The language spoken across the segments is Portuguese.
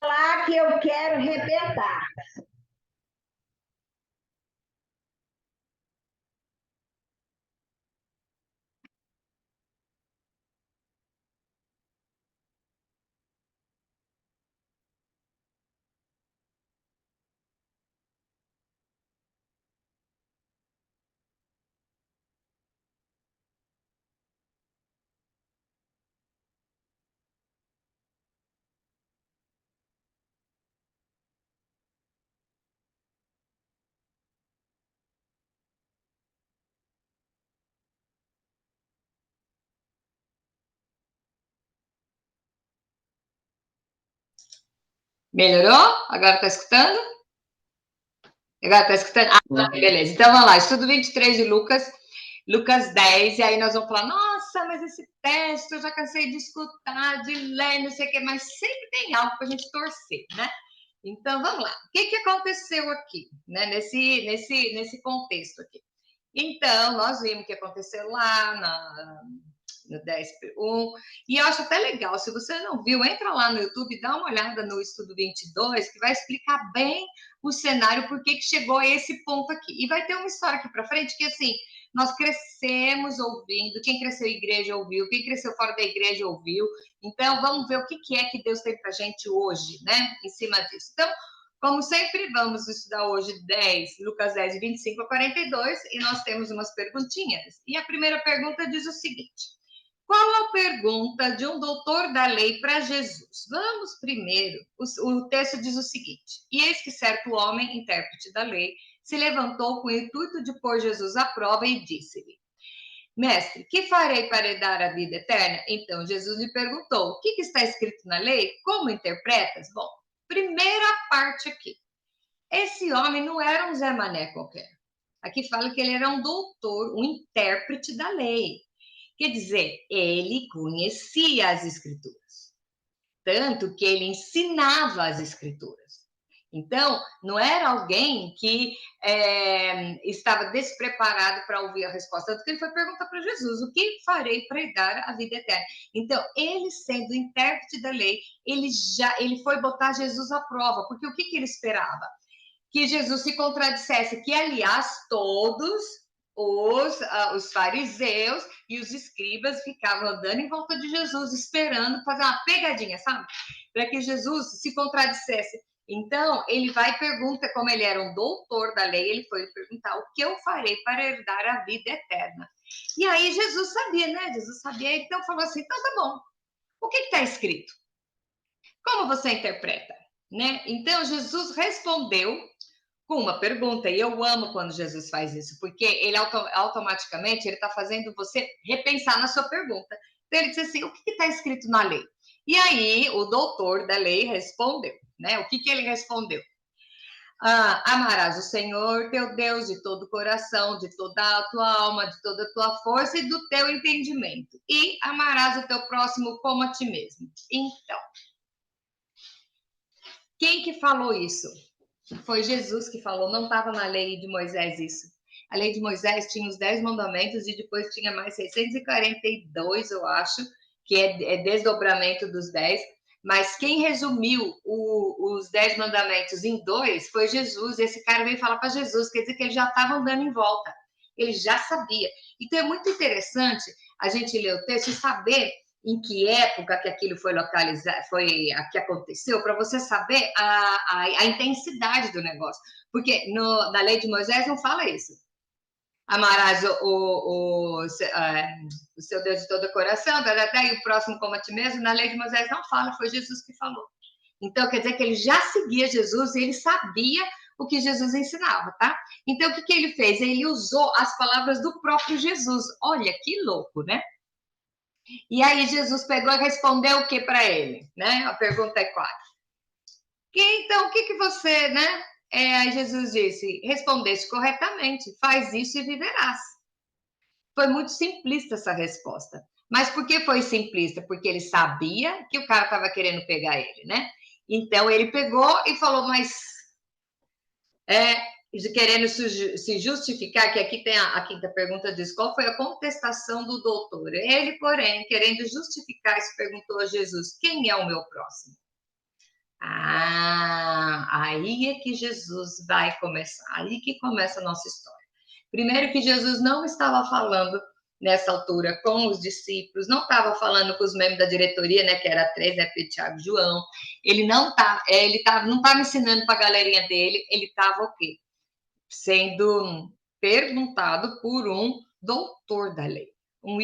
Lá que eu quero arrebentar. Melhorou? Agora está escutando? Agora está escutando? Ah, beleza. Então vamos lá. Estudo 23 de Lucas, Lucas 10. E aí nós vamos falar: nossa, mas esse texto eu já cansei de escutar, de ler, não sei o que, mas sempre tem algo para a gente torcer, né? Então vamos lá. O que aconteceu aqui, né? Nesse contexto aqui. Então, nós vimos o que aconteceu lá no 10.1, e eu acho até legal, se você não viu, entra lá no YouTube, dá uma olhada no Estudo 22, que vai explicar bem o cenário, por que chegou a esse ponto aqui. E vai ter uma história aqui para frente que, assim, nós crescemos ouvindo, quem cresceu em igreja ouviu, quem cresceu fora da igreja ouviu. Então, vamos ver o que é que Deus tem para a gente hoje, né, em cima disso. Então, como sempre, vamos estudar hoje Lucas 10, 25 a 42, e nós temos umas perguntinhas. E a primeira pergunta diz o seguinte: qual a pergunta de um doutor da lei para Jesus? Vamos primeiro. O texto diz o seguinte: e eis que certo homem, intérprete da lei, se levantou com o intuito de pôr Jesus à prova e disse-lhe: Mestre, que farei para herdar a vida eterna? Então Jesus lhe perguntou: o que está escrito na lei? Como interpretas? Bom, primeira parte aqui. Esse homem não era um Zé Mané qualquer. Aqui fala que ele era um doutor, um intérprete da lei. Quer dizer, ele conhecia as escrituras, tanto que ele ensinava as escrituras. Então, não era alguém que estava despreparado para ouvir a resposta, tanto que ele foi perguntar para Jesus: o que farei para herdar a vida eterna? Então, ele sendo intérprete da lei, ele foi botar Jesus à prova, porque o que ele esperava? Que Jesus se contradissesse, que, aliás, todos os fariseus e os escribas ficavam andando em volta de Jesus, esperando fazer uma pegadinha, sabe? Para que Jesus se contradissesse. Então, ele vai e pergunta, como ele era um doutor da lei, ele foi perguntar: o que eu farei para herdar a vida eterna? E aí Jesus sabia, né? Jesus sabia, então falou assim: então tá bom, o que está escrito? Como você interpreta? Né? Então, Jesus respondeu com uma pergunta, e eu amo quando Jesus faz isso, porque ele automaticamente ele está fazendo você repensar na sua pergunta. Então, ele disse assim: o que está escrito na lei? E aí, o doutor da lei respondeu, né? O que ele respondeu? Amarás o Senhor teu Deus de todo o coração, de toda a tua alma, de toda a tua força e do teu entendimento. E amarás o teu próximo como a ti mesmo. Então, quem que falou isso? Foi Jesus que falou, não estava na lei de Moisés isso. A lei de Moisés tinha os 10 mandamentos e depois tinha mais 642, eu acho, que é desdobramento dos 10. Mas quem resumiu os 10 mandamentos em 2 foi Jesus. Esse cara veio falar para Jesus, quer dizer que ele já estava andando em volta. Ele já sabia. Então é muito interessante a gente ler o texto e saber em que época que aquilo foi localizado, que aconteceu, para você saber a intensidade do negócio. Porque na lei de Moisés não fala isso. Amarás o seu Deus de todo o coração, e o próximo como a ti mesmo. Na lei de Moisés não fala, foi Jesus que falou. Então, quer dizer que ele já seguia Jesus e ele sabia o que Jesus ensinava, tá? Então, o que ele fez? Ele usou as palavras do próprio Jesus. Olha, que louco, né? E aí Jesus pegou e respondeu o que para ele, né? A pergunta é qual? Então, o que você, né? Aí Jesus disse: respondeste corretamente, faz isso e viverás. Foi muito simplista essa resposta. Mas por que foi simplista? Porque ele sabia que o cara estava querendo pegar ele, né? Então ele pegou e falou: mas querendo se justificar, que aqui tem a quinta pergunta, diz: qual foi a contestação do doutor? Ele, porém, querendo justificar, se perguntou a Jesus: quem é o meu próximo? Aí é que Jesus vai começar, aí que começa a nossa história. Primeiro que Jesus não estava falando nessa altura com os discípulos, não estava falando com os membros da diretoria, né, que era 3, né, Pedro, Tiago e João. Ele não estava ensinando para a galerinha dele, ele estava o quê? Sendo perguntado por um doutor da lei, um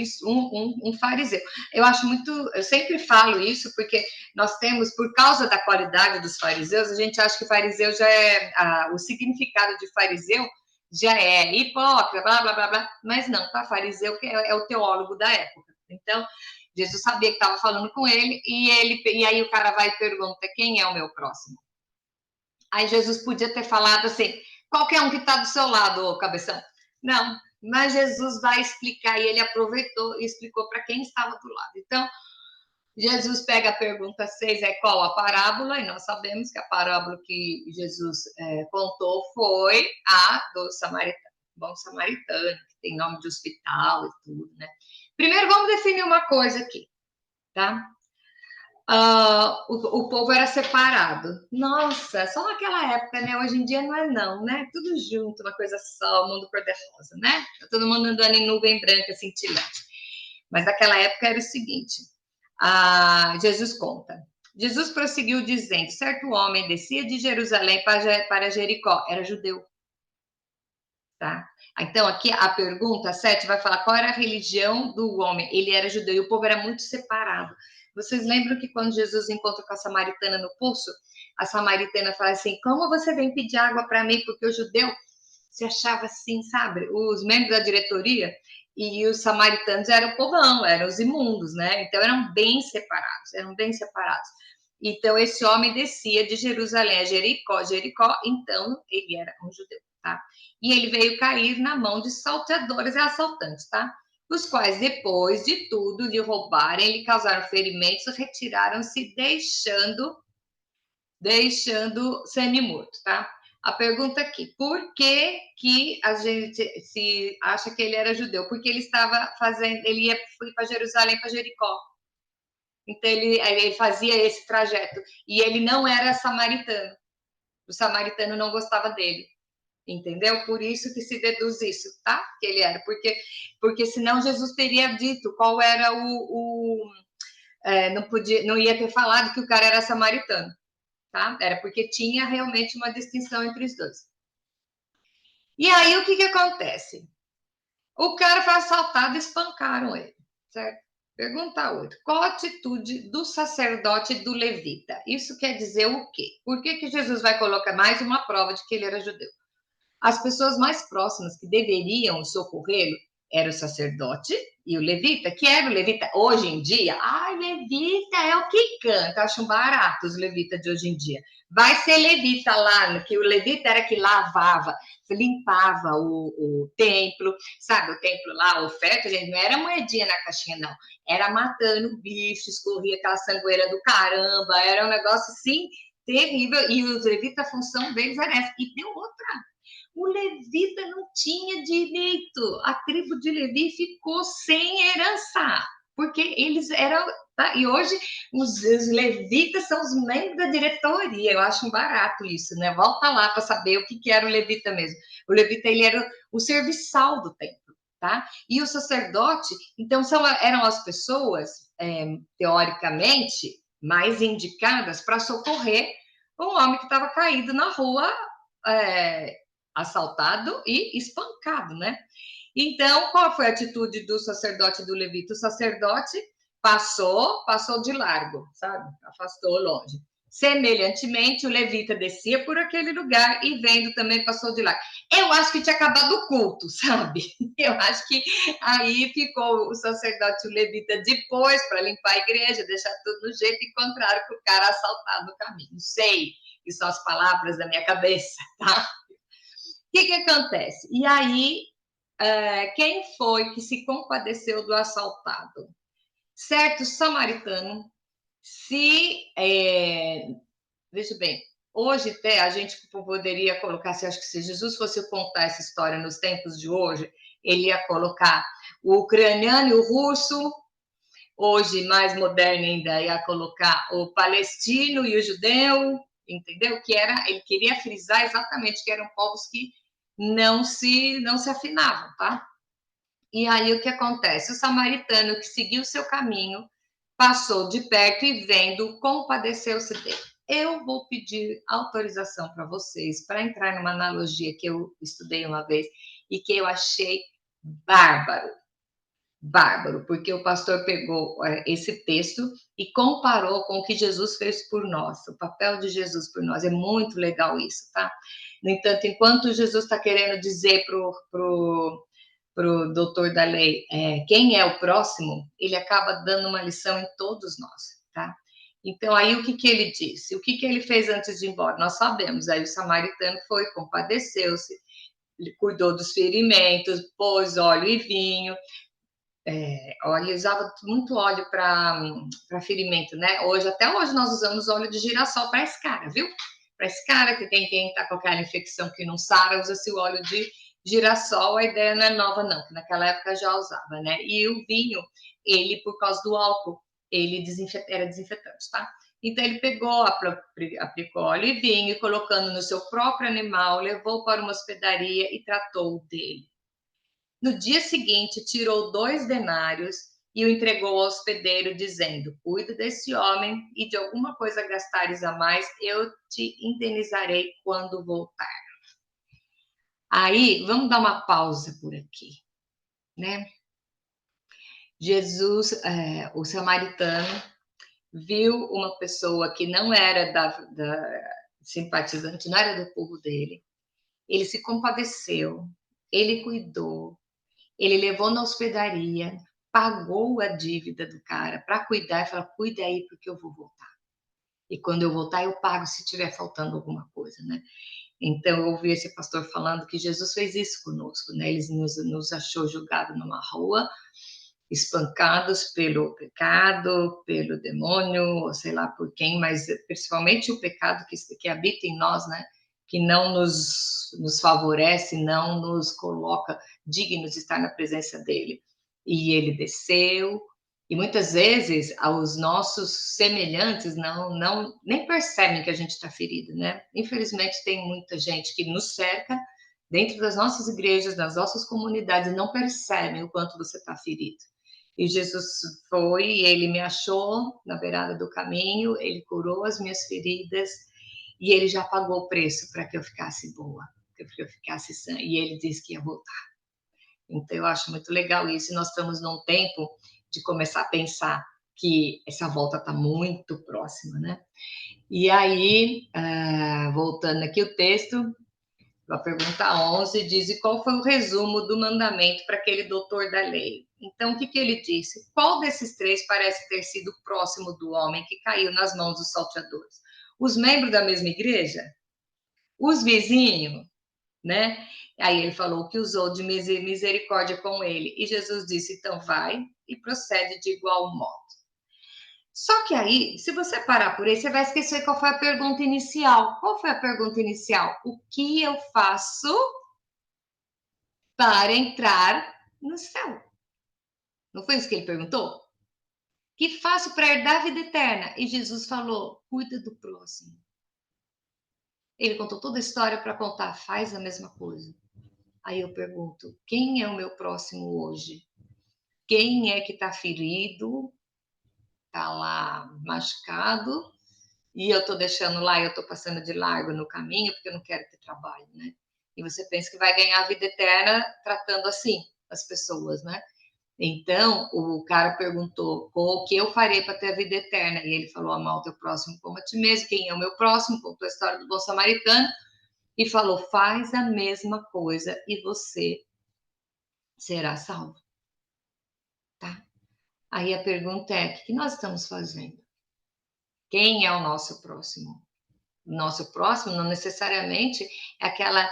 fariseu. Eu sempre falo isso porque nós temos, por causa da qualidade dos fariseus, a gente acha que fariseu já é, o significado de fariseu já é hipócrita, blá, blá, blá, blá, mas não, tá? Fariseu que é o teólogo da época. Então, Jesus sabia que estava falando com ele, e aí o cara vai e pergunta, quem é o meu próximo? Aí Jesus podia ter falado assim, qualquer um que está do seu lado, ô cabeção. Não, mas Jesus vai explicar, e ele aproveitou e explicou para quem estava do lado. Então, Jesus pega a pergunta 6, é qual a parábola? E nós sabemos que a parábola que Jesus contou foi a do samaritano, bom samaritano, que tem nome de hospital e tudo, né? Primeiro, vamos definir uma coisa aqui, tá? O povo era separado. Nossa, só naquela época, né? Hoje em dia não é não, né? Tudo junto, uma coisa só, o mundo cor-de-rosa, né? Todo mundo andando em nuvem branca, cintilante. Mas naquela época era o seguinte, Jesus conta. Jesus prosseguiu dizendo, certo homem descia de Jerusalém para Jericó, era judeu. Tá? Então, aqui a pergunta 7 vai falar qual era a religião do homem. Ele era judeu e o povo era muito separado. Vocês lembram que quando Jesus encontra com a samaritana no poço, a samaritana fala assim, como você vem pedir água para mim? Porque o judeu se achava assim, sabe? Os membros da diretoria e os samaritanos eram o povão, eram os imundos, né? Então, eram bem separados. Então, esse homem descia de Jerusalém a Jericó, então ele era um judeu, tá? E ele veio cair na mão de salteadores e assaltantes, tá? Os quais, depois de tudo lhe roubarem, lhe causaram ferimentos, retiraram-se, deixando semi-morto, tá? A pergunta aqui, por que a gente se acha que ele era judeu? Porque ele foi para Jerusalém, para Jericó. Então, ele fazia esse trajeto. E ele não era samaritano. O samaritano não gostava dele. Entendeu? Por isso que se deduz isso, tá? Que ele era. Porque senão Jesus teria dito qual era não ia ter falado que o cara era samaritano. Tá? Era porque tinha realmente uma distinção entre os dois. E aí, o que acontece? O cara foi assaltado e espancaram ele, certo? Pergunta 8. Qual a atitude do sacerdote e do levita? Isso quer dizer o quê? Por que Jesus vai colocar mais uma prova de que ele era judeu? As pessoas mais próximas que deveriam socorrê-lo era o sacerdote e o levita, que era o levita hoje em dia. Levita é o que canta, acham barato os levitas de hoje em dia. Vai ser levita lá, que o levita era que lavava, limpava o templo, sabe, o templo lá, a oferta, gente, não era moedinha na caixinha, não. Era matando bicho, escorria aquela sangueira do caramba, era um negócio assim terrível, e os levitas, a função deles era essa. E tem outra. O levita não tinha direito, a tribo de Levi ficou sem herança, porque eles eram, tá? E hoje os levitas são os membros da diretoria, eu acho um barato isso, né? Volta lá para saber o que era o levita mesmo. O levita, ele era o serviçal do templo, tá? E o sacerdote, então, eram as pessoas, teoricamente, mais indicadas para socorrer um homem que estava caído na rua, assaltado e espancado, né? Então, qual foi a atitude do sacerdote e do levita? O sacerdote passou de largo, sabe? Afastou longe. Semelhantemente, o levita descia por aquele lugar e vendo também passou de largo. Eu acho que tinha acabado o culto, sabe? Eu acho que aí ficou o sacerdote e o levita depois para limpar a igreja, deixar tudo no jeito e encontraram com o cara assaltado no caminho. Não sei, isso são as palavras da minha cabeça, tá? O que acontece? E aí, quem foi que se compadeceu do assaltado? Certo samaritano, veja bem, hoje até a gente poderia colocar, acho que se Jesus fosse contar essa história nos tempos de hoje, ele ia colocar o ucraniano e o russo, hoje, mais moderna ainda, ia colocar o palestino e o judeu, entendeu? Que era, ele queria frisar exatamente que eram povos que não se afinavam, tá? E aí o que acontece? O samaritano que seguiu o seu caminho, passou de perto e vendo, compadeceu-se dele. Eu vou pedir autorização para vocês para entrar numa analogia que eu estudei uma vez e que eu achei bárbaro. Bárbaro, porque o pastor pegou esse texto e comparou com o que Jesus fez por nós, o papel de Jesus por nós. É muito legal isso, tá? No entanto, enquanto Jesus está querendo dizer para o doutor da lei quem é o próximo, ele acaba dando uma lição em todos nós, tá? Então, aí o que ele disse? O que ele fez antes de ir embora? Nós sabemos. Aí o samaritano foi, compadeceu-se, cuidou dos ferimentos, pôs óleo e vinho. Óleo, usava muito óleo para ferimento, né? Até hoje nós usamos óleo de girassol para escara, viu? Para escara, que tem quem está com aquela infecção que não sara, usa-se o óleo de girassol. A ideia não é nova, não, que naquela época já usava, né? E o vinho, ele, por causa do álcool, ele era desinfetante, tá? Então ele pegou, aplicou óleo e vinho, colocando no seu próprio animal, levou para uma hospedaria e tratou dele. No dia seguinte, tirou 2 denários e o entregou ao hospedeiro, dizendo: cuida desse homem e de alguma coisa gastares a mais, eu te indenizarei quando voltar. Aí, vamos dar uma pausa por aqui, né? Jesus, o samaritano, viu uma pessoa que não era da simpatizante, não era do povo dele. Ele se compadeceu, ele cuidou, ele levou na hospedaria, pagou a dívida do cara para cuidar e falou: cuida aí porque eu vou voltar. E quando eu voltar, eu pago se tiver faltando alguma coisa, né? Então, eu ouvi esse pastor falando que Jesus fez isso conosco, né? Ele nos achou julgados numa rua, espancados pelo pecado, pelo demônio, ou sei lá por quem, mas principalmente o pecado que habita em nós, né? Que não nos favorece, não nos coloca dignos de estar na presença dele. E ele desceu, e muitas vezes os nossos semelhantes nem percebem que a gente está ferido, né? Infelizmente, tem muita gente que nos cerca dentro das nossas igrejas, das nossas comunidades, e não percebem o quanto você está ferido. E Jesus foi, ele me achou na beirada do caminho, ele curou as minhas feridas, e ele já pagou o preço para que eu ficasse boa, para que eu ficasse sã, e ele disse que ia voltar. Então, eu acho muito legal isso, e nós estamos num tempo de começar a pensar que essa volta está muito próxima, né? E aí, voltando aqui o texto, a pergunta 11 diz: e qual foi o resumo do mandamento para aquele doutor da lei? Então, o que ele disse? Qual desses 3 parece ter sido próximo do homem que caiu nas mãos dos salteadores? Os membros da mesma igreja? Os vizinhos? Né? Aí ele falou que usou de misericórdia com ele. E Jesus disse: então vai e procede de igual modo. Só que aí, se você parar por aí, você vai esquecer qual foi a pergunta inicial. Qual foi a pergunta inicial? O que eu faço para entrar no céu? Não foi isso que ele perguntou? Que faço para herdar a vida eterna? E Jesus falou: cuida do próximo. Ele contou toda a história para contar, faz a mesma coisa. Aí eu pergunto: quem é o meu próximo hoje? Quem é que está ferido, está lá machucado, e eu estou deixando lá, eu estou passando de largo no caminho, porque eu não quero ter trabalho, né? E você pensa que vai ganhar a vida eterna tratando assim as pessoas, né? Então, o cara perguntou: o que eu farei para ter a vida eterna? E ele falou: amar o teu próximo como a ti mesmo. Quem é o meu próximo? Contou a história do bom samaritano e falou: faz a mesma coisa e você será salvo, tá? Aí a pergunta é: o que nós estamos fazendo? Quem é o nosso próximo? O nosso próximo não necessariamente é aquela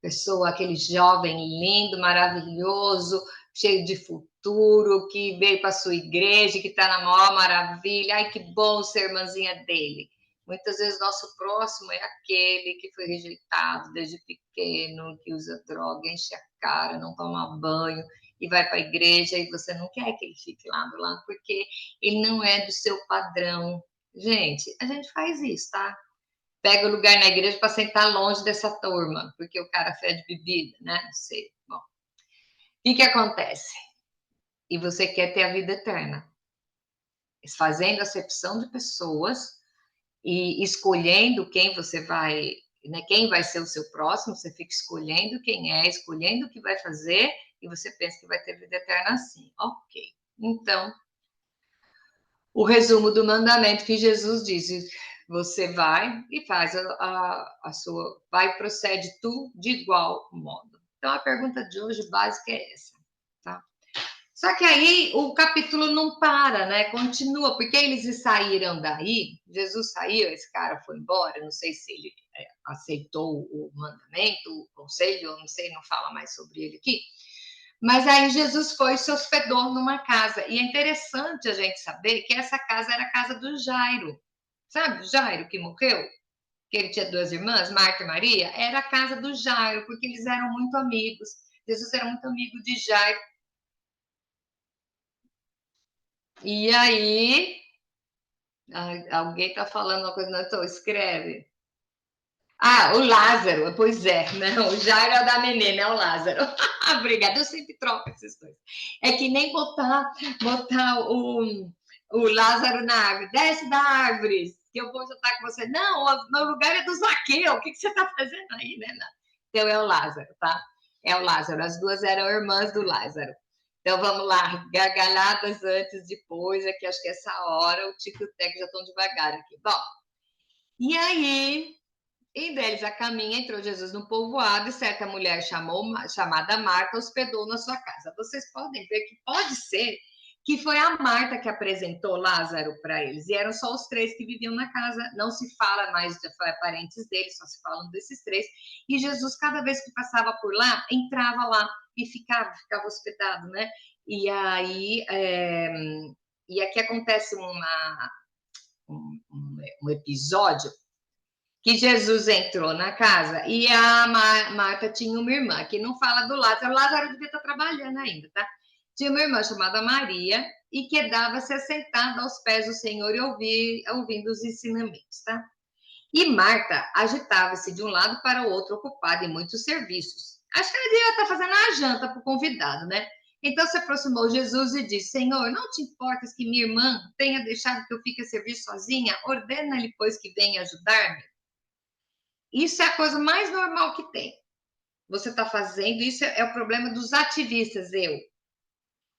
pessoa, aquele jovem lindo, maravilhoso, cheio de futuro, que veio para a sua igreja, que está na maior maravilha. Ai, que bom ser irmãzinha dele. Muitas vezes nosso próximo é aquele que foi rejeitado desde pequeno, que usa droga, enche a cara, não toma banho, e vai para a igreja e você não quer que ele fique lá do lado, porque ele não é do seu padrão. Gente, a gente faz isso, tá? Pega o lugar na igreja para sentar longe dessa turma, porque o cara fede bebida, né? Não sei. Bom, o que acontece? E você quer ter a vida eterna. Fazendo acepção de pessoas e escolhendo quem você vai, né, quem vai ser o seu próximo, você fica escolhendo quem é, escolhendo o que vai fazer, e você pensa que vai ter vida eterna assim. Ok. Então, o resumo do mandamento que Jesus diz: você vai e faz a sua, vai e procede tu de igual modo. Então, a pergunta de hoje básica é essa, tá? Só que aí o capítulo não para, né? Continua, porque eles saíram daí, Jesus saiu, esse cara foi embora, não sei se ele aceitou o mandamento, o conselho, não sei, não fala mais sobre ele aqui. Mas aí Jesus foi e se hospedou numa casa. E é interessante a gente saber que essa casa era a casa do Jairo. Sabe o Jairo que morreu? Que ele tinha 2 irmãs, Marta e Maria? Era a casa do Jairo, porque eles eram muito amigos. Jesus era muito amigo de Jairo. E aí, alguém está falando uma coisa, não estou, escreve. Ah, o Lázaro, pois é, não, o Jairo é da menina, é o Lázaro. Obrigada, eu sempre troco essas coisas. É que nem botar o Lázaro na árvore, desce da árvore, que eu vou jantar com você. Não, o meu lugar é do Zaqueu, o que você está fazendo aí, né? Então é o Lázaro, tá? É o Lázaro, as duas eram irmãs do Lázaro. Então vamos lá, gargalhadas antes, depois, aqui acho que essa hora o Tico e o Teco já estão devagar aqui. Bom, e aí, indo eles a caminho, entrou Jesus no povoado e certa mulher chamada Marta hospedou na sua casa. Vocês podem ver que pode ser que foi a Marta que apresentou Lázaro para eles. E eram só os 3 que viviam na casa. Não se fala mais de parentes deles, só se falam desses 3. E Jesus, cada vez que passava por lá, entrava lá e ficava hospedado, né? E aí, e aqui acontece um episódio que Jesus entrou na casa e a Marta tinha uma irmã, que não fala do Lázaro. O Lázaro devia estar trabalhando ainda, tá? Tinha uma irmã chamada Maria e quedava-se assentada aos pés do Senhor e ouvindo os ensinamentos, tá? E Marta agitava-se de um lado para o outro, ocupada em muitos serviços. Acho que ela devia estar fazendo a janta para o convidado, né? Então se aproximou Jesus e disse: Senhor, não te importas que minha irmã tenha deixado que eu fique a servir sozinha? Ordena-lhe, pois, que venha ajudar-me. Isso é a coisa mais normal que tem. Você está fazendo, isso é o problema dos ativistas,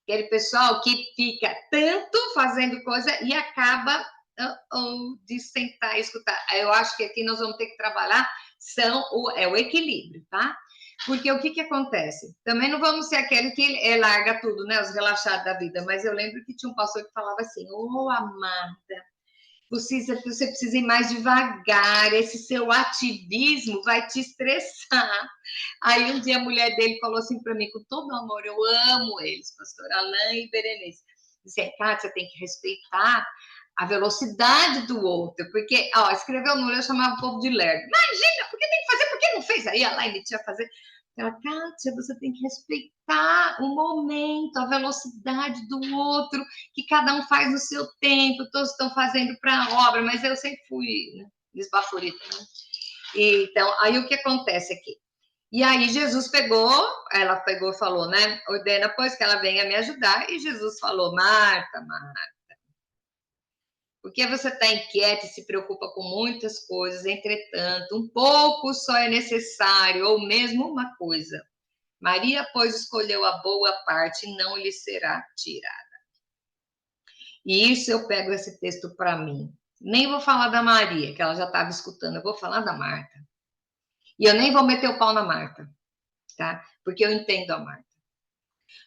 aquele pessoal que fica tanto fazendo coisa e acaba de sentar e escutar. Eu acho que aqui nós vamos ter que trabalhar o equilíbrio, tá? Porque o que acontece? Também não vamos ser aquele que larga tudo, né? Os relaxados da vida, mas eu lembro que tinha um pastor que falava assim: ô, amada, você precisa ir mais devagar, esse seu ativismo vai te estressar. Aí um dia a mulher dele falou assim para mim, com todo amor, eu amo eles, pastor Alain e Berenice. Disse, Kátia, você tem que respeitar a velocidade do outro, porque, ó, escreveu no livro, eu chamava o povo de lerdo. Imagina, por que tem que fazer, por que não fez? Aí a Laine tinha que fazer. Ela, Kátia, você tem que respeitar o momento, a velocidade do outro, que cada um faz no seu tempo, todos estão fazendo para a obra, mas eu sempre fui, né, esbaforita, né? Então, aí o que acontece aqui? E aí Jesus ela pegou e falou, né? Ordena, pois, que ela venha me ajudar. E Jesus falou, Marta, porque você está inquieta e se preocupa com muitas coisas, entretanto, um pouco só é necessário, ou mesmo uma coisa. Maria, pois, escolheu a boa parte e não lhe será tirada. E isso eu pego esse texto para mim. Nem vou falar da Maria, que ela já estava escutando, eu vou falar da Marta. E eu nem vou meter o pau na Marta, tá? Porque eu entendo a Marta.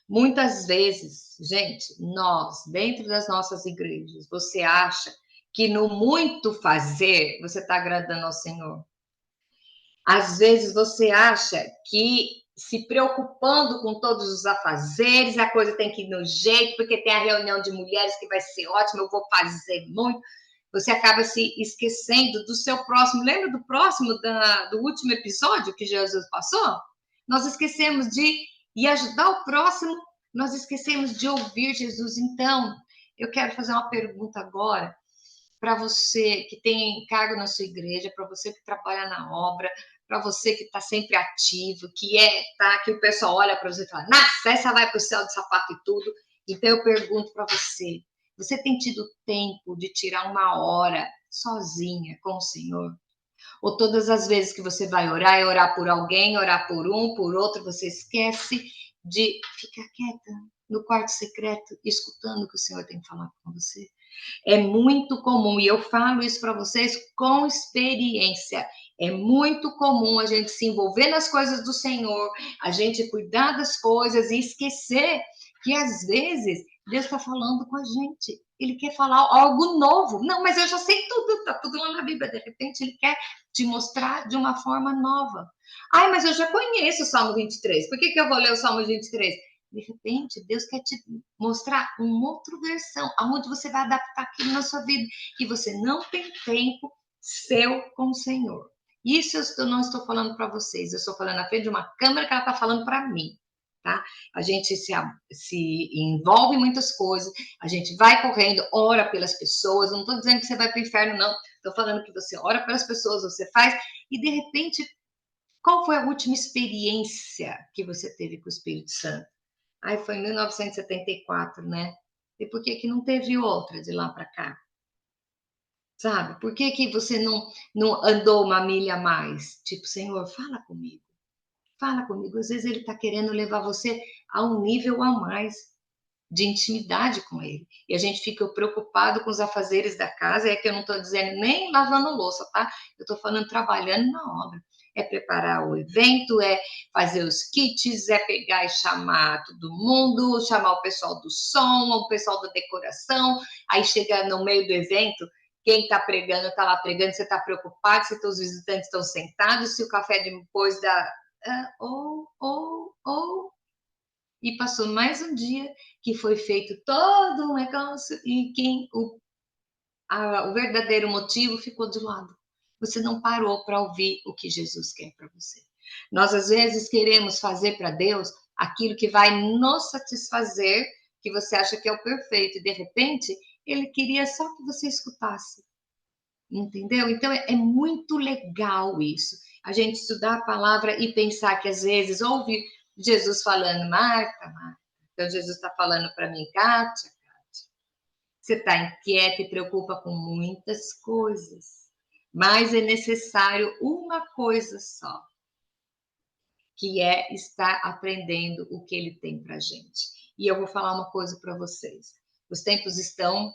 Muitas vezes, gente, nós, dentro das nossas igrejas, você acha que no muito fazer você está agradando ao Senhor. Às vezes você acha que se preocupando com todos os afazeres, a coisa tem que ir no jeito, porque tem a reunião de mulheres que vai ser ótima, eu vou fazer muito. Você acaba se esquecendo do seu próximo. Lembra do próximo, do último episódio que Jesus passou? Nós esquecemos de ir ajudar o próximo Nós esquecemos de ouvir Jesus. Então, eu quero fazer uma pergunta agora para você que tem cargo na sua igreja, para você que trabalha na obra, para você que está sempre ativo, que o pessoal olha para você e fala, nossa, essa vai para o céu de sapato e tudo. Então eu pergunto para você, você tem tido tempo de tirar uma hora sozinha com o Senhor? Ou todas as vezes que você vai orar, é orar por alguém, orar por um, por outro, você esquece de ficar quieta no quarto secreto, escutando o que o Senhor tem falado com você? É muito comum, e eu falo isso para vocês com experiência. É muito comum a gente se envolver nas coisas do Senhor, a gente cuidar das coisas e esquecer que às vezes Deus está falando com a gente. Ele quer falar algo novo. Não, mas eu já sei tudo, está tudo lá na Bíblia. De repente, ele quer te mostrar de uma forma nova. Ai, mas eu já conheço o Salmo 23. Por que eu vou ler o Salmo 23? De repente, Deus quer te mostrar uma outra versão, aonde você vai adaptar aquilo na sua vida, que você não tem tempo seu com o Senhor. Isso eu não estou falando para vocês, eu estou falando na frente de uma câmera que ela está falando para mim, tá? A gente se envolve em muitas coisas, a gente vai correndo, ora pelas pessoas, não estou dizendo que você vai para o inferno, não. Estou falando que você ora pelas pessoas, você faz, e de repente, qual foi a última experiência que você teve com o Espírito Santo? Aí foi em 1974, né? E por que não teve outra de lá para cá? Sabe? Por que você não andou uma milha a mais? Tipo, Senhor, fala comigo. Fala comigo. Às vezes ele está querendo levar você a um nível a mais de intimidade com ele. E a gente fica preocupado com os afazeres da casa, é que eu não estou dizendo nem lavando louça, tá? Eu estou falando trabalhando na obra. É preparar o evento, é fazer os kits, é pegar e chamar todo mundo, chamar o pessoal do som, o pessoal da decoração, aí chega no meio do evento, quem está pregando está lá pregando, você está preocupado se os visitantes estão sentados, se o café depois da... E passou mais um dia que foi feito todo um negócio e o verdadeiro motivo ficou de lado. Você não parou para ouvir o que Jesus quer para você. Nós, às vezes, queremos fazer para Deus aquilo que vai nos satisfazer, que você acha que é o perfeito, e de repente, ele queria só que você escutasse. Entendeu? Então, é muito legal isso. A gente estudar a palavra e pensar que, às vezes, ouve Jesus falando, Marta, Marta. Então, Jesus está falando para mim, Kátia, você está inquieta e preocupa com muitas coisas, mas é necessário uma coisa só, que é estar aprendendo o que ele tem para a gente. E eu vou falar uma coisa para vocês. Os tempos estão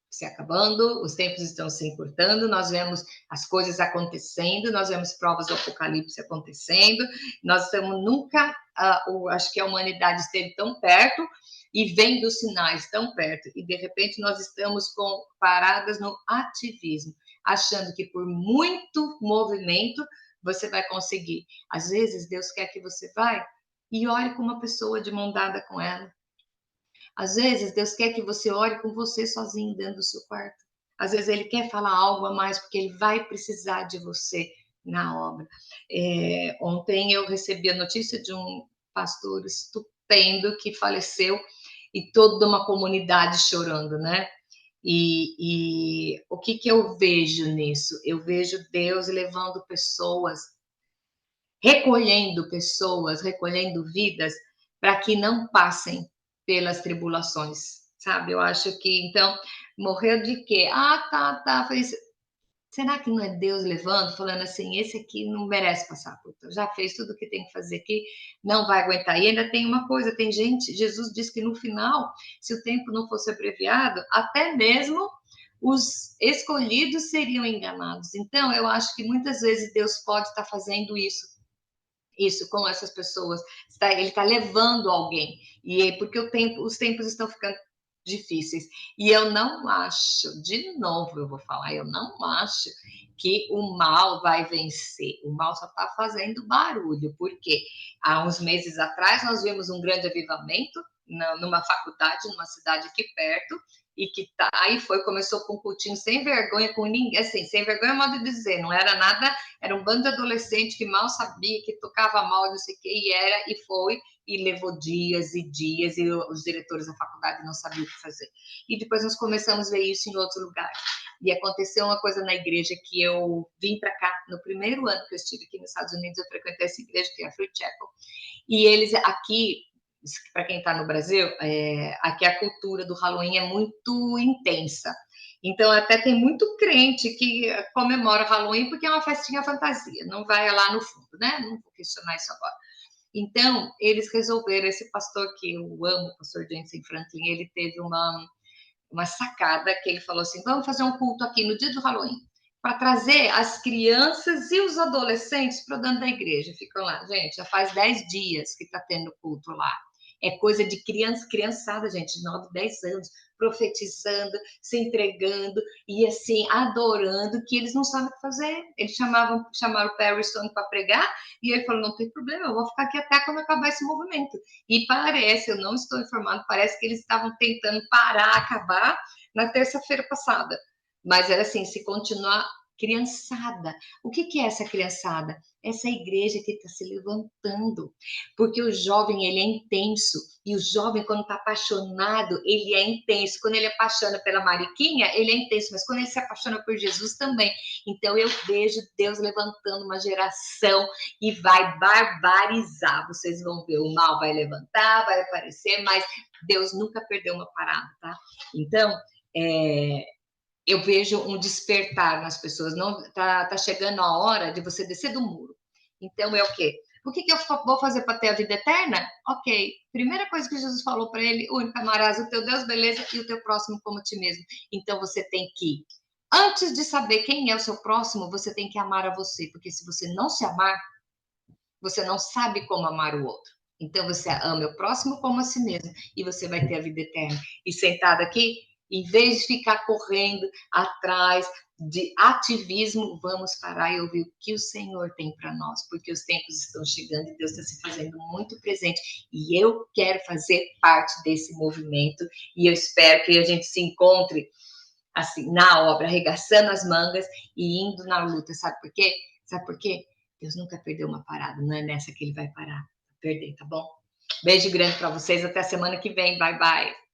se acabando, os tempos estão se encurtando, nós vemos as coisas acontecendo, nós vemos provas do apocalipse acontecendo, nós estamos nunca, acho que a humanidade esteve tão perto e vendo os sinais tão perto, e de repente nós estamos paradas no ativismo, achando que por muito movimento você vai conseguir. Às vezes Deus quer que você vá e olhe com uma pessoa de mão dada com ela. Às vezes, Deus quer que você ore com você sozinho dentro do seu quarto. Às vezes, Ele quer falar algo a mais, porque Ele vai precisar de você na obra. Ontem eu recebi a notícia de um pastor estupendo que faleceu e toda uma comunidade chorando, né? E o que eu vejo nisso? Eu vejo Deus levando pessoas, recolhendo vidas, para que não passem pelas tribulações, sabe? Eu acho que, então, morreu de quê? Tá. Será que não é Deus levando, falando assim, esse aqui não merece passar por tudo, já fez tudo o que tem que fazer aqui, não vai aguentar. E ainda tem uma coisa, tem gente, Jesus disse que no final, se o tempo não fosse abreviado, até mesmo os escolhidos seriam enganados. Então, eu acho que muitas vezes Deus pode estar fazendo isso com essas pessoas, ele está levando alguém, e porque os tempos estão ficando difíceis, e eu não acho, de novo eu vou falar, eu não acho que o mal vai vencer, o mal só está fazendo barulho, porque há uns meses atrás nós vimos um grande avivamento numa faculdade, numa cidade aqui perto, e que tá, aí começou com um cultinho sem vergonha, com ninguém, assim, sem vergonha é modo de dizer, não era nada, era um bando de adolescente que mal sabia, que tocava mal, não sei o que, e foi, e levou dias e dias, e os diretores da faculdade não sabiam o que fazer. E depois nós começamos a ver isso em outros lugares. E aconteceu uma coisa na igreja que eu vim para cá, no primeiro ano que eu estive aqui nos Estados Unidos, eu frequentei essa igreja, que é a Free Chapel, e eles aqui, para quem está no Brasil, aqui a cultura do Halloween é muito intensa. Então, até tem muito crente que comemora o Halloween porque é uma festinha fantasia, não vai lá no fundo, né? Não vou questionar isso agora. Então, eles resolveram, esse pastor que eu amo, o pastor Jensen Franklin, ele teve uma sacada que ele falou assim, vamos fazer um culto aqui no dia do Halloween, para trazer as crianças e os adolescentes para dentro da igreja. Ficam lá, gente, já faz 10 dias que está tendo culto lá. É coisa de criançada, gente, de 9, 10 anos, profetizando, se entregando e assim, adorando, que eles não sabem o que fazer. Eles chamaram o Perry Stone para pregar e ele falou, não tem problema, eu vou ficar aqui até quando acabar esse movimento. E parece, eu não estou informado, parece que eles estavam tentando parar, acabar na terça-feira passada. Mas era assim, se continuar criançada. O que é essa criançada? Essa igreja que está se levantando, porque o jovem, ele é intenso, e o jovem, quando está apaixonado, ele é intenso. Quando ele apaixona pela Mariquinha, ele é intenso, mas quando ele se apaixona por Jesus também. Então, eu vejo Deus levantando uma geração e vai barbarizar. Vocês vão ver, o mal vai levantar, vai aparecer, mas Deus nunca perdeu uma parada, tá? Então, eu vejo um despertar nas pessoas. Não tá chegando a hora de você descer do muro. Então, é o quê? O que eu vou fazer para ter a vida eterna? Ok. Primeira coisa que Jesus falou para ele, único amarás o teu Deus, beleza, e o teu próximo como a ti mesmo. Então, você tem que, antes de saber quem é o seu próximo, você tem que amar a você. Porque se você não se amar, você não sabe como amar o outro. Então, você ama o próximo como a si mesmo. E você vai ter a vida eterna. E sentado aqui, em vez de ficar correndo atrás de ativismo, vamos parar e ouvir o que o Senhor tem para nós, porque os tempos estão chegando e Deus está se fazendo muito presente. E eu quero fazer parte desse movimento e eu espero que a gente se encontre assim na obra, arregaçando as mangas e indo na luta. Sabe por quê? Sabe por quê? Deus nunca perdeu uma parada, não é nessa que ele vai parar. Perder, tá bom? Beijo grande para vocês, até a semana que vem. Bye, bye.